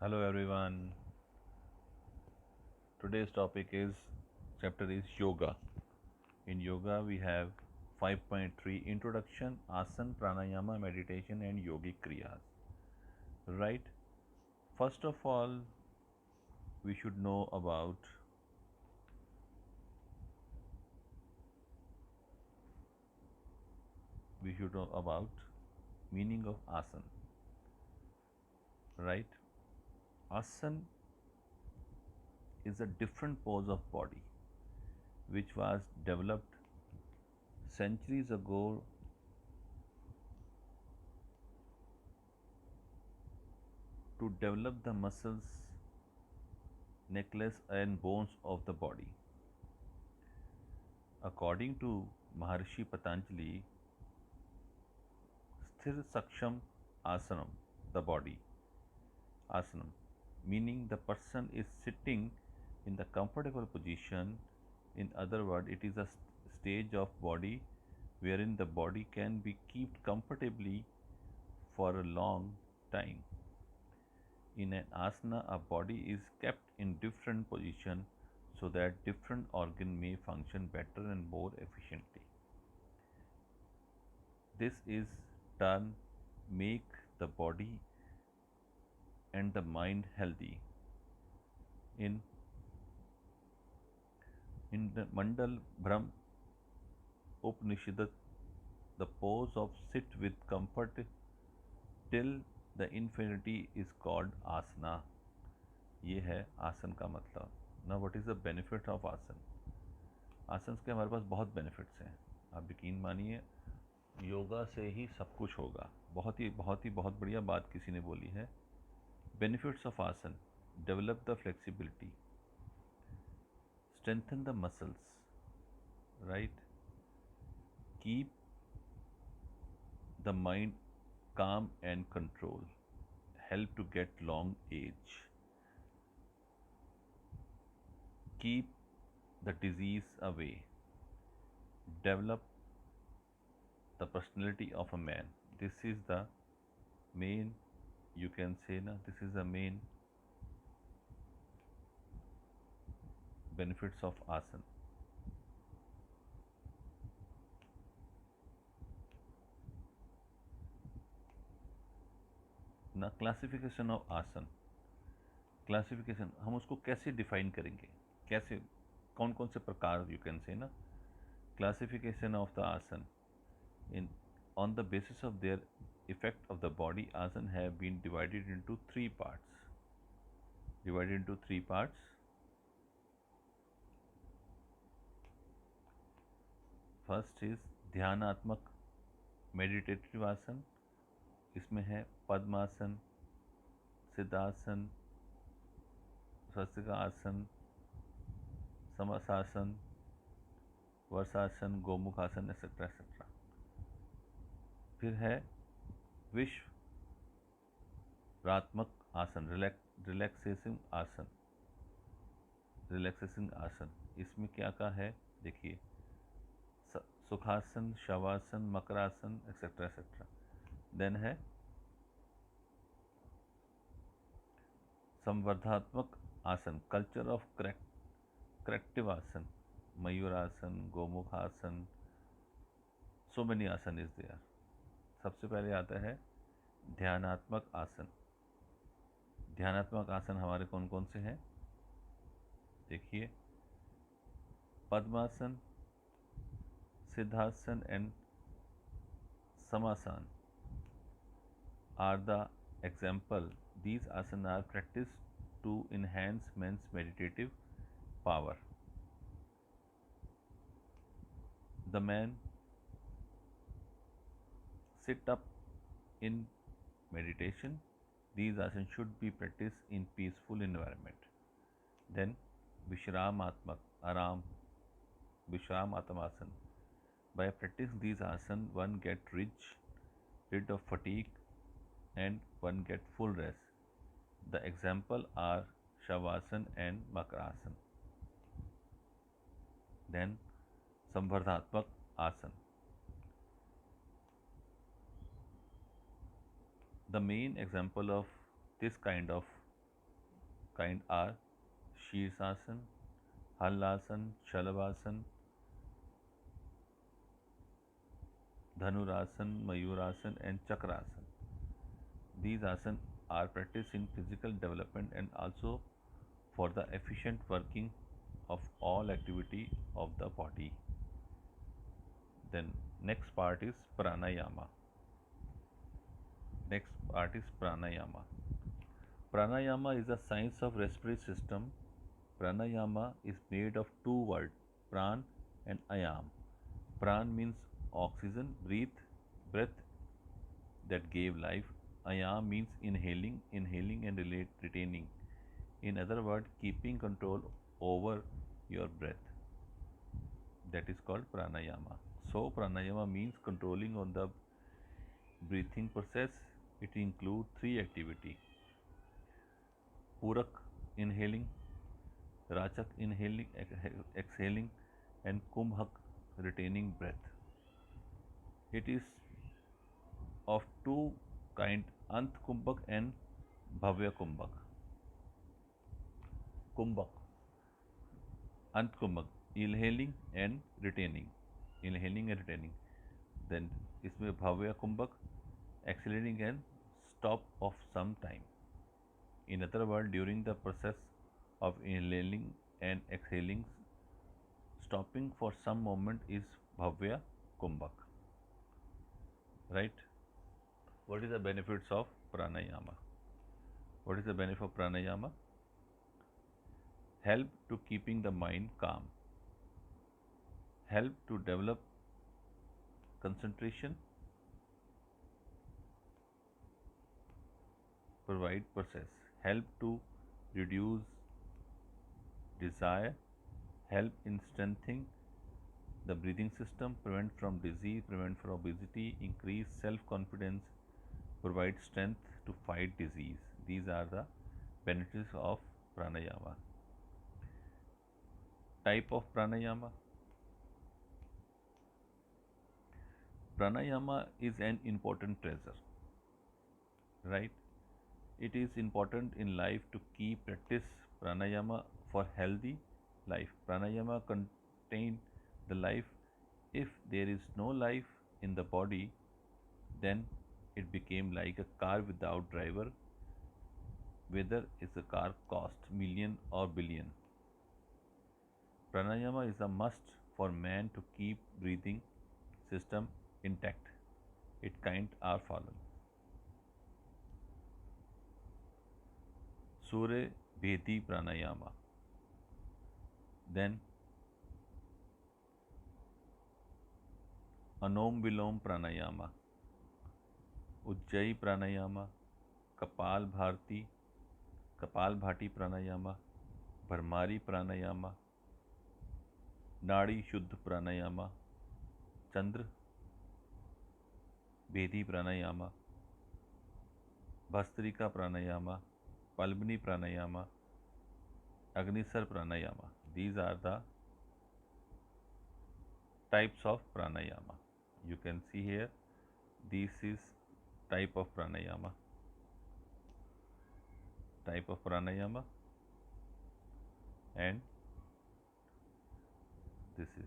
Hello everyone. Today's topic is chapter is yoga. In yoga we have 5.3 introduction, asana, pranayama, meditation and yogic kriyas. Right? First of all, we should know about meaning of asana. Right? Asana is a different pose of body which was developed centuries ago to develop the muscles, necklace and bones of the body. According to Maharshi Patanjali, Sthir Saksham Asanam, the body, Asanam, meaning the person is sitting in the comfortable position. In other words, it is a stage of body wherein the body can be kept comfortably for a long time. In an asana, a body is kept in different position so that different organ may function better and more efficiently. This is done make the body and the mind healthy. In the Mandal Brahm Upanishad, the pose of sit with comfort till the infinity is called asana. ये है आसन का मतलब. Now what is the benefit of आसन? आसन के हमारे पास बहुत बेनिफिट्स हैं. आप यकीन मानिए योगा से ही सब कुछ होगा. बहुत बढ़िया बात किसी ने बोली है. बेनिफिट्स ऑफ आसन: develop the flexibility, strengthen the muscles, right? Keep the mind calm and control, help to get long age, keep the disease away, develop the personality of a man. This is the main, you can say, na, this is the main benefits of asana. ना classification of आसन. Classification हम उसको कैसे define करेंगे, कैसे, कौन कौन से प्रकार, यू कैन से ना. क्लासिफिकेशन ऑफ द आसन in on the basis of their effect of the body, asana have been divided into three parts. First is ध्यानात्मक meditative आसन. इसमें है पद्मासन, सिद्धासन, स्वस्तिक आसन, समासासन, वर्षासन, गोमुख आसन एक्सेट्रा एक्सेट्रा. फिर है विश्वात्मक आसन, रिलैक्सेशन आसन. इसमें क्या का है देखिए, sukhasana, shavasana, makarasana etcetera etcetera. Then है संवर्धात्मक आसन, कल्चर ऑफ करेक्टिव आसन, मयूरासन, गोमुख आसन, सो मेनी आसन इज देयर. सबसे पहले आता है ध्यानात्मक आसन. ध्यानात्मक आसन हमारे कौन कौन से हैं देखिए, padmasana, siddhasana and samasana are the example. These asana are practiced to enhance men's meditative power. The man sit up in meditation. These asana should be practiced in peaceful environment. Then Vishramatmak Aram Vishramatamasan. By practicing these asana, one get rid of fatigue and one get full rest. The example are Shavasana and Makarasana. Then Samvardhatmak Asana. The main example of this kind of kind are Shirsasan, Hallasan, Shalavasan, Dhanurasan, Mayurasan, and Chakrasan. These asanas are practiced in physical development and also for the efficient working of all activity of the body. Then next part is pranayama. Next part is pranayama. Pranayama is the science of respiratory system. Pranayama is made of two words, pran and ayam. Pran means oxygen, breath that gave life. Ayam means inhaling and retaining. In other words, keeping control over your breath. That is called pranayama. So pranayama means controlling on the breathing process. It includes three activities: Purak inhaling, Rachak inhaling, exhaling, and Kumbhak retaining breath. It is of two kind, Ant Kumbhak and Bhavya Kumbhak. Kumbhak, Ant Kumbhak, inhaling and retaining. Inhaling and retaining. Then इसमें Bhavya Kumbhak, accelerating and stop of some time. In other words, during the process of inhaling and exhaling, stopping for some moment is Bhavya Kumbhak. Right? What is the benefits of pranayama? What is the benefit of pranayama? Help to keeping the mind calm. Help to develop concentration. Provide process. Help to reduce desire. Help in strengthening the breathing system, prevent from disease, prevent from obesity, increase self-confidence, provide strength to fight disease. These are the benefits of pranayama. Type of pranayama. Pranayama is an important treasure, right? It is important in life to keep practice pranayama for healthy life. Pranayama contain the life. If there is no life in the body, then it became like a car without driver, whether it's a car cost million or billion. Pranayama is a must for man to keep breathing system intact. It kind are fallen. Surya Bhedi Pranayama. Then Anom Vilom Pranayama, Ujjayi Pranayama, Kapal Bharti, Kapal Bhati Pranayama, Bharmari Pranayama, Nadi Shuddh Pranayama, Chandra Bhedi Pranayama, Bhastrika Pranayama, Palbini Pranayama, Agnisar Pranayama. These are the types of pranayama. You can see here, this is type of pranayama. Type of pranayama, and this is